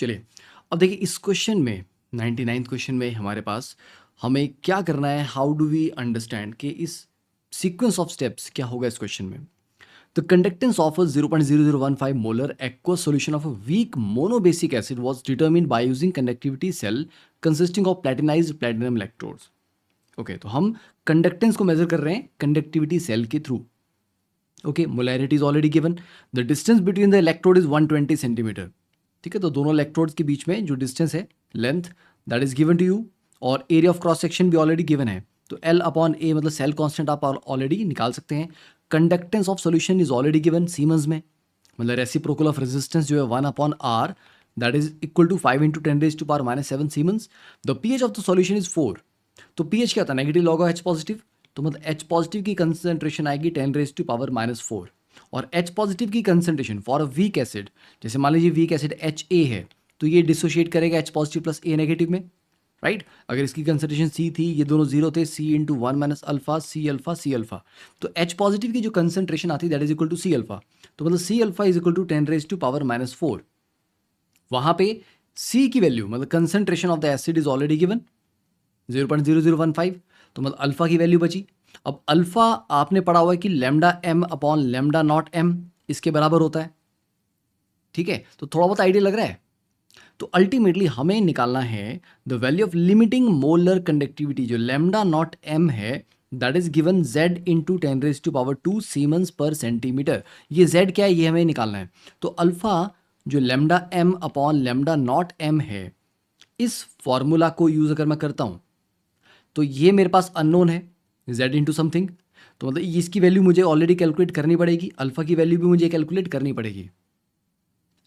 चलिए अब देखिए इस क्वेश्चन में 99th क्वेश्चन में हमारे पास हमें क्या करना है, हाउ डू वी अंडरस्टैंड कि इस सीक्वेंस ऑफ स्टेप्स क्या होगा इस क्वेश्चन में। The conductance of a 0.0015 molar aqueous solution of a weak monobasic acid was determined by using conductivity cell consisting of platinized platinum electrodes. Okay तो हम conductance को major कर रहे हैं कंडक्टिविटी सेल के through. Okay, molarity is already given. The distance between the electrode is 120 centimetre. ठीक है, तो दोनों इलेक्ट्रोड्स के बीच में जो डिस्टेंस है, length, that is given to you. और एरिया ऑफ क्रॉस सेक्शन भी ऑलरेडी गिवन है, तो L अपॉन ए मतलब सेल कांस्टेंट आप ऑलरेडी निकाल सकते हैं। Conductance of solution is already given siemens में, मतलब रेसिप्रोकल ऑफ रेजिस्टेंस जो है 1 upon R, that is equal to 5 into 10⁻⁻7 siemens. The pH of the solution is 4। तो पीएच क्या था, negative log of H positive, तो मतलब H पॉजिटिव की कंसंट्रेशन आएगी 10⁻⁻4। और H पॉजिटिव की concentration for a weak acid, जैसे मान लीजिए वीक एसिड HA है, तो ये डिसोशिएट करेगा H positive plus A negative में, राइट। अगर इसकी कंसंट्रेशन C थी, ये दोनों जीरो थे, C into 1 minus alpha C alpha C alpha, तो H पॉजिटिव की जो कंसंट्रेशन आती है that is equal to C alpha, तो मतलब C alpha is equal to 10⁻⁻4। वहां पे C की वैल्यू मतलब concentration of the acid is already given 0.0015, तो मतलब अल्फा की वैल्यू बची। अब अल्फा आपने पढ़ा हुआ है कि lambda m upon lambda not m इसके बराबर होता है, ठीक है, तो थोड़ा बहुत आइडिया लग रहा है। तो अल्टीमेटली हमें निकालना है the value of limiting molar conductivity, जो लैम्डा नॉट m है, that is given z into 10⁻² siemens पर सेंटीमीटर। ये z क्या है, ये हमें निकालना है। तो अल्फा जो lambda m upon lambda not m है, इस फॉर्मूला को यूज अगर मैं करता हूं तो ये मेरे पास अननोन है z इंटू समथिंग, तो मतलब इसकी वैल्यू मुझे ऑलरेडी कैलकुलेट करनी पड़ेगी, अल्फा की वैल्यू भी मुझे कैलकुलेट करनी पड़ेगी,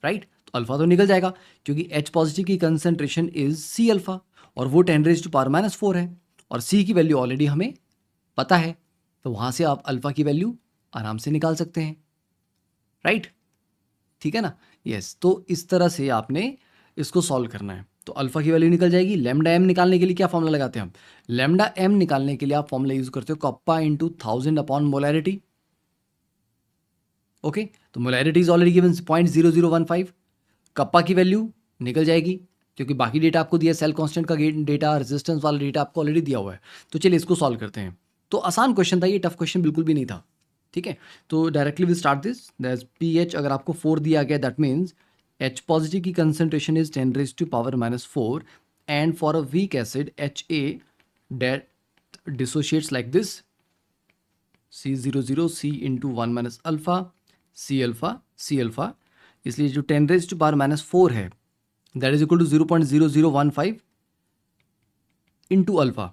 राइट। तो अल्फा तो निकल जाएगा क्योंकि H पॉजिटिव की कंसंट्रेशन इज C अल्फा और वो 10⁻⁻4 है, और C की वैल्यू ऑलरेडी हमें पता है, तो वहां से आप अल्फा की वैल्यू आराम से निकाल सकते हैं, राइट। ठीक है ना, यस। तो इस तरह से आपने इसको सॉल्व करना है। तो अल्फा की वैल्यू निकल जाएगी। लैम्डा m निकालने के लिए क्या फॉर्मूला लगाते हैं हम, लैम्डा m निकालने के लिए आप फॉर्मूला यूज करते हो kappa into 1000 upon molarity. Okay, तो molarity is already given 0.0015, kappa की वैल्यू निकल जाएगी क्योंकि बाकी डेटा आपको दिया, सेल कांस्टेंट का डेटा, रेजिस्टेंस वाला डेटा आपको ऑलरेडी दिया हुआ है। तो चलिए इसको सॉल्व करते हैं। तो आसान क्वेश्चन था ये, टफ क्वेश्चन बिल्कुल भी नहीं था, ठीक है। तो directly will start this, that pH अगर आपको 4 दिया गया, दैट मीन्स H पॉजिटिव की concentration is 10⁻⁻4 and for a weak acid HA that dissociates like this C00 C into 1 minus alpha C alpha C alpha, इसलिए जो 10⁻⁻4 है that is equal to 0.0015 into alpha.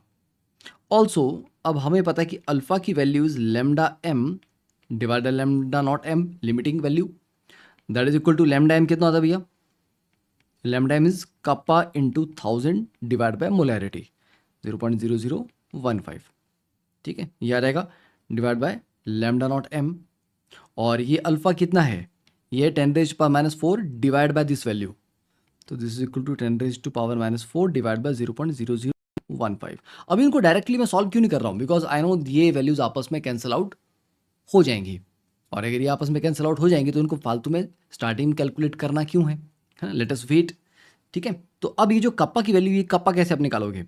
Also अब हमें पता है कि alpha की value is lambda m divide lambda not m, limiting value, that is equal to lambda m कितना होता है भैया, lambda m is kappa into 1000 divide by molarity 0.0015, ठीक है, ये आ जाएगा divide by lambda not m, और ये अल्फा कितना है, ये 10⁻⁻4 डिवाइड बाय दिस वैल्यू, तो this is equal to 10⁻⁻4 divide by 0.0015। अब इनको डायरेक्टली मैं सॉल्व क्यों नहीं कर रहा हूँ, बिकॉज आई नो ये वैल्यूज आपस में कैंसिल आउट हो जाएंगी, और अगर ये आपस में कैंसिल आउट हो जाएंगी तो इनको फालतू में स्टार्टिंग में कैलकुलेट करना क्यों है ना, लेट अस वेट, ठीक है। तो अब ये जो कप्पा की वैल्यू, ये कप्पा कैसे आप निकालोगे,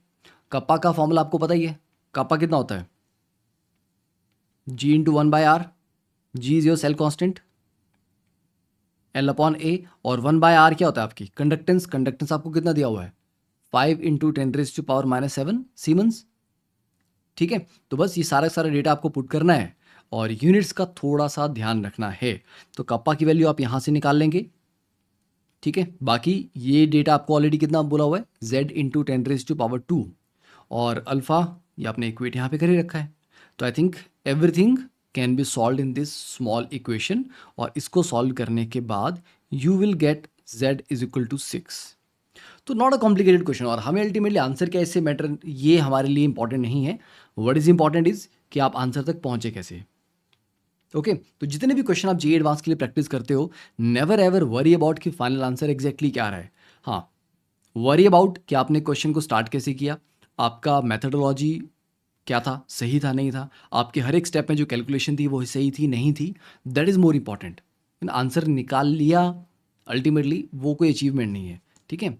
कप्पा का फॉर्मूला आपको पता ही है, कप्पा कितना होता है G into 1/R, G is your cell constant, L upon A, और 1/R क्या होता है आपकी कंडक्टेंस, कंडक्टेंस आपको कितना दिया हुआ है 5 इंटू 10⁻⁻7 सीमेंस, ठीक है। तो बस ये सारा डेटा आपको पुट करना है और यूनिट्स का थोड़ा सा ध्यान रखना है। तो कप्पा की वैल्यू आप यहाँ से निकाल लेंगे, ठीक है। बाकी ये डेटा आपको ऑलरेडी कितना बोला हुआ है z इंटू 10⁻², और अल्फा ये आपने इक्वेट यहाँ पे कर ही रखा है। तो I think everything can be solve in this small equation, और इसको सॉल्व करने के बाद you will get z is equal to 6। तो नॉट अ कॉम्प्लिकेटेड क्वेश्चन, और हमें अल्टीमेटली आंसर क्या इससे मैटर, ये हमारे लिए इंपॉर्टेंट नहीं है। व्हाट इज इंपॉर्टेंट इज कि आप आंसर तक पहुंचे कैसे। ओके, तो जितने भी क्वेश्चन आप जेईई एडवांस के लिए प्रैक्टिस करते हो, नेवर एवर वरी अबाउट कि फाइनल आंसर एग्जैक्टली क्या रहा है। हाँ, वरी अबाउट कि आपने क्वेश्चन को स्टार्ट कैसे किया, आपका मेथडोलॉजी क्या था, सही था नहीं था, आपके हर एक स्टेप में जो कैलकुलेशन थी वो सही थी नहीं थी, that is more important. Answer निकाल लिया अल्टीमेटली वो कोई अचीवमेंट नहीं है, ठीक है?